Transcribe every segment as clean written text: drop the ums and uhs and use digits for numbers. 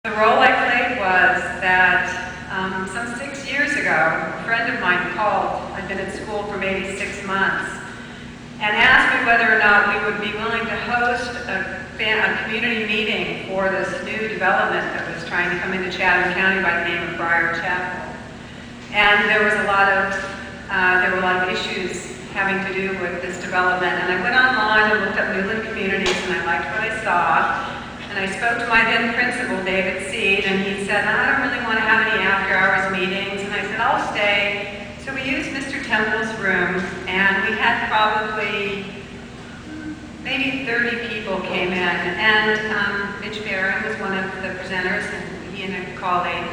The role I played was that some 6 years ago, a friend of mine called. I'd been at school for maybe 6 months, and asked me whether or not we would be willing to host a community meeting for this new development that was trying to come into Chatham County by the name of Chapel. And there were a lot of issues having to do with this development. And I went online and looked up Newland communities, and I liked what I saw. And I spoke to my then principal, David Seed, and he said, I don't really want to have any after-hours meetings. And I said, I'll stay. So we used Mr. Temple's room, and we had probably maybe 30 people came in. And Mitch Barron was one of the presenters, and he and a colleague.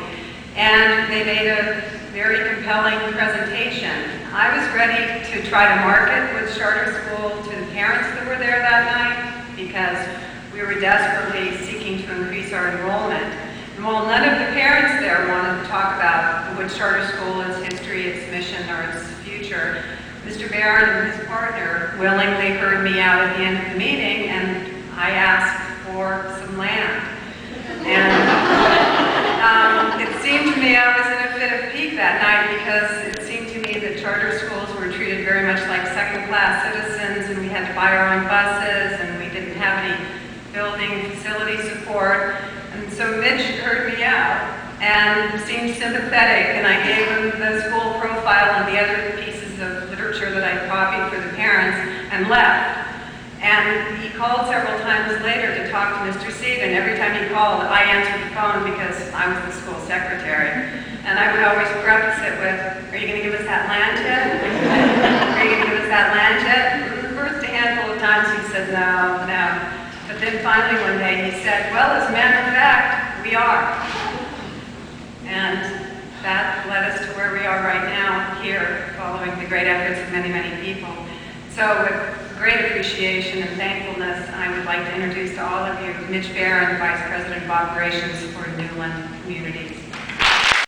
And they made a very compelling presentation. I was ready to try to market with charter school to the parents that were there that night, because we were desperately seeking to increase our enrollment. And while none of the parents there wanted to talk about the Wood Charter School, its history, its mission, or its future, Mr. Barron and his partner willingly heard me out at the end of the meeting, and I asked for some land. And it seemed to me I was in a fit of pique that night, because it seemed to me that charter schools were treated very much like second-class citizens, and we had to buy our own buses, and we didn't have any building facility support. And so Mitch heard me out and seemed sympathetic, and I gave him the school profile and the other pieces of literature that I copied for the parents and left. And he called several times later to talk to Mr. Seed, and every time he called, I answered the phone because I was the school secretary. And I would always preface it with, are you going to give us that land yet? Are you going to give us that land yet? And the first handful of times he said, no. But then finally one day he said, well, as a matter of fact, we are. And that led us to where we are right now here, following the great efforts of many, many people. So with great appreciation and thankfulness, I would like to introduce to all of you Mitch Barron, Vice President of Operations for Newland Communities.